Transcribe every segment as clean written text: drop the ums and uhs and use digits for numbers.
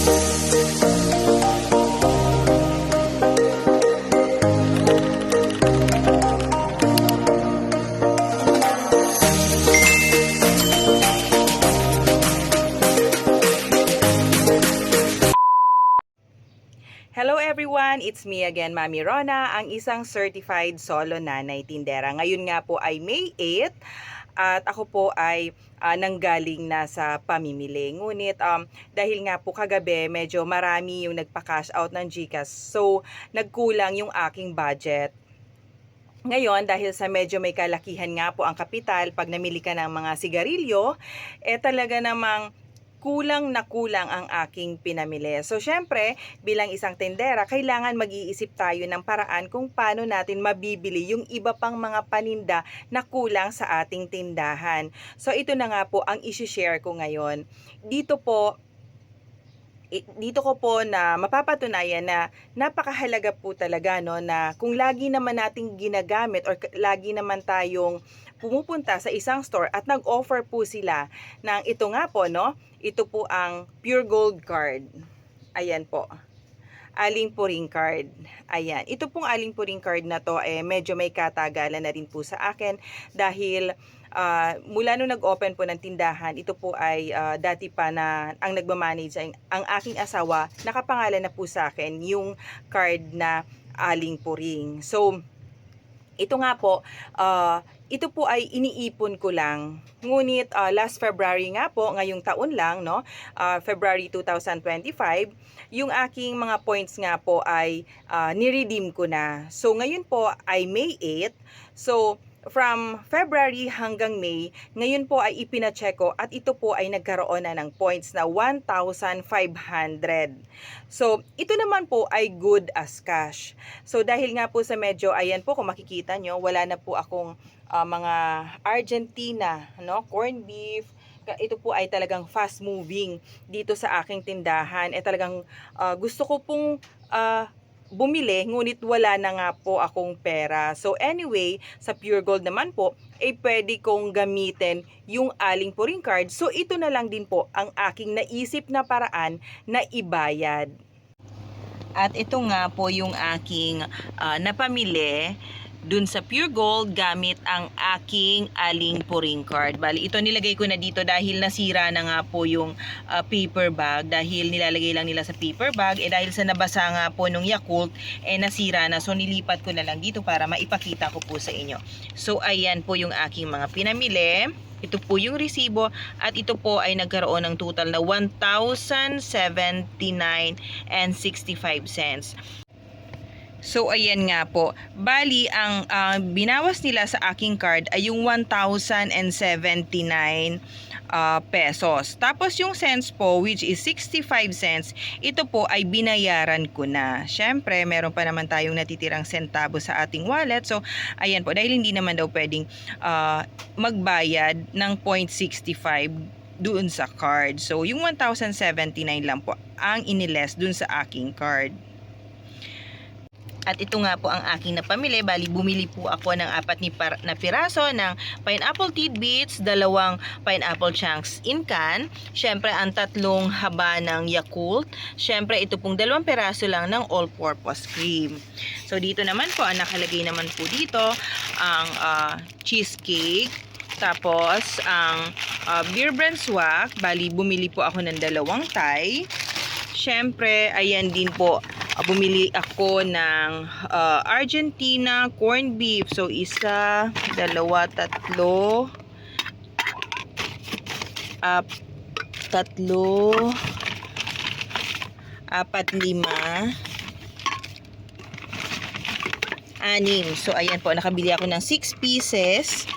Hello everyone! It's me again, Mami Rona, ang isang certified solo nanay tindera. Ngayon nga po ay May 8 at ako po ay nanggaling na sa pamimili. Ngunit dahil nga po kagabi medyo marami yung nagpa-cash out ng GCash, so nagkulang yung aking budget. Ngayon, dahil sa medyo may kalakihan nga po ang kapital, pag namili ka ng mga sigarilyo, talaga namang kulang na kulang ang aking pinamili. So, syempre, bilang isang tendera, kailangan mag-iisip tayo ng paraan kung paano natin mabibili yung iba pang mga paninda na kulang sa ating tindahan. So, ito na nga po ang isi-share ko ngayon. Dito ko po na mapapatunayan na napakahalaga po talaga, no, na kung lagi naman nating ginagamit or lagi naman tayong pumupunta sa isang store at nag-offer po sila ng ito nga po, no, ito po ang Pure Gold card. Ayan po. Aling Puring card. Ayan. Ito pong Aling Puring card na to medyo may katagalan na rin po sa akin dahil mula nung nag-open po ng tindahan, ito po ay dati pa na ang nagmamanage ang aking asawa, nakapangalan na po sa akin yung card na Aling Puring. So, ito nga po, ito po ay iniipon ko lang. Ngunit last February nga po, ngayong taon lang, no, February 2025, yung aking mga points nga po ay ni-redeem ko na. So ngayon po ay May 8. So from February hanggang May, ngayon po ay ipina-check ko at ito po ay nagkaroon na ng points na 1,500. So, ito naman po ay good as cash. So, dahil nga po sa medyo, ayan po kung makikita nyo, wala na po akong mga Argentina, no, corned beef. Ito po ay talagang fast moving dito sa aking tindahan. Talagang gusto ko pong bumili, ngunit wala na nga po akong pera. So anyway, sa Pure Gold naman po, pwede kong gamitin yung Aling Puring card. So ito na lang din po ang aking naisip na paraan na ibayad. At ito nga po yung aking napamili dun sa Pure Gold gamit ang aking Aling Puring card. Bali, ito nilagay ko na dito dahil nasira na nga po yung paper bag. Dahil nilalagay lang nila sa paper bag, dahil sa nabasa nga po nung Yakult, nasira na. So, nilipat ko na lang dito para maipakita ko po sa inyo. So, ayan po yung aking mga pinamili. Ito po yung resibo at ito po ay nagkaroon ng total na 1,079.65 cents. So, ayan nga po. Bali, ang binawas nila sa aking card ay yung 1,079 pesos. Tapos, yung cents po, which is 65 cents, ito po ay binayaran ko na. Siyempre, meron pa naman tayong natitirang sentabo sa ating wallet. So, ayan po. Dahil hindi naman daw pwedeng magbayad ng 0.65 doon sa card. So, yung 1,079 lang po ang iniles doon sa aking card. At ito nga po ang aking napamili. Bali, bumili po ako ng 4 na piraso ng pineapple tidbits, 2 pineapple chunks in can, syempre ang 3 haba ng Yakult, syempre ito pong 2 piraso lang ng all-purpose cream. So dito naman po, ang nakalagay naman po dito, ang cheesecake, tapos ang beer brand swak. Bali, bumili po ako ng 2 Thai. Syempre, ayan din po, bumili ako ng Argentina corned beef. So, 1, 2, 3, 4, 5, 6, 6. So, ayan po, nakabili ako ng 6 pieces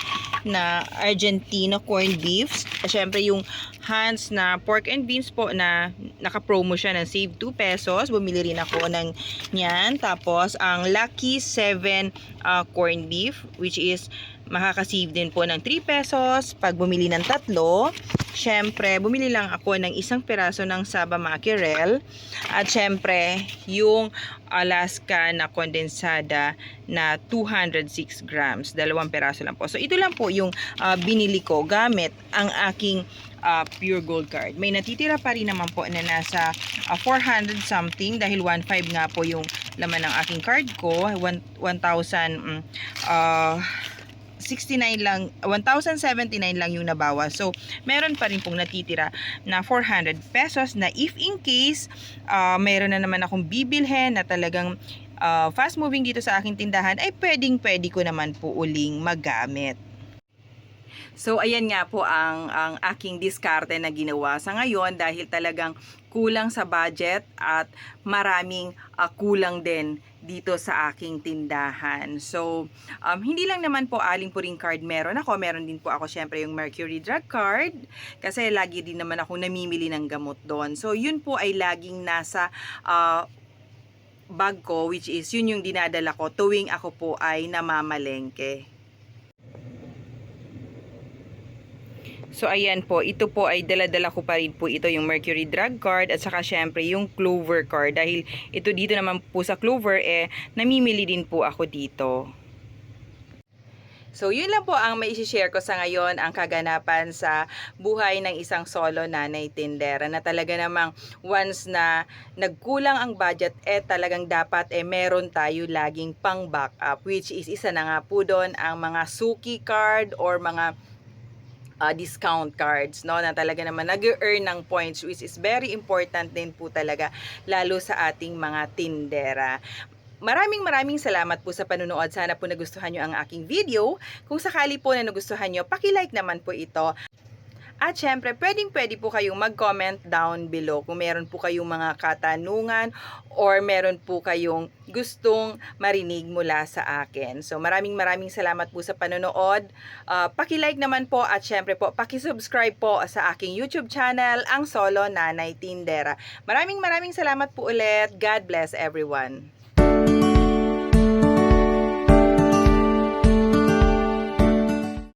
na Argentina corned beef. Syempre, yung Hans na pork and beans po na naka-promo siya ng save 2 pesos. Bumili rin ako ng yan. Tapos, ang Lucky 7 corned beef, which is makakasave din po ng 3 pesos pag bumili ng tatlo. Syempre, bumili lang ako ng isang piraso ng Saba Mackerel. At syempre, yung Alaska na kondensada na 206 grams. 2 piraso lang po. So, ito lang po yung binili ko gamit ang aking Pure Gold card. May natitira pa rin naman po na nasa 400 something dahil 1.5 nga po yung laman ng aking card ko. 1,069 lang, 1,079 lang yung nabawas. So, meron pa rin pong natitira na 400 pesos na if in case meron na naman akong bibilhin na talagang fast moving dito sa aking tindahan, ay pwedeng-pwede ko naman po uling magamit. So, ayan nga po ang aking diskarte na ginawa sa ngayon dahil talagang kulang sa budget at maraming kulang din dito sa aking tindahan. So, hindi lang naman po aling puring card meron ako. Meron din po ako syempre yung Mercury Drug Card kasi lagi din naman ako namimili ng gamot doon. So, yun po ay laging nasa bag ko, which is yun yung dinadala ko tuwing ako po ay namamalengke. So, ayan po. Ito po ay dala-dala ko pa rin po ito yung Mercury Drug Card at saka syempre yung Clover Card. Dahil ito dito naman po sa Clover, namimili din po ako dito. So, yun lang po ang may share ko sa ngayon, ang kaganapan sa buhay ng isang solo nanay tindera na talaga namang once na nagkulang ang budget, talagang dapat meron tayo laging pang backup, which is isa na nga po doon ang mga suki card or mga discount cards, no, na talaga naman nag-earn ng points, which is very important din po talaga lalo sa ating mga tindera. Maraming salamat po sa panunood. Sana po nagustuhan nyo ang aking video. Kung sakali po na nagustuhan nyo, paki-like naman po ito. At syempre, pwedeng-pwede po kayong mag-comment down below kung meron po kayong mga katanungan or meron po kayong gustong marinig mula sa akin. So, maraming salamat po sa panonood. Paki-like naman po at syempre po, paki-subscribe po sa aking YouTube channel, Ang Solo Nanay Tindera. Maraming salamat po ulit. God bless everyone.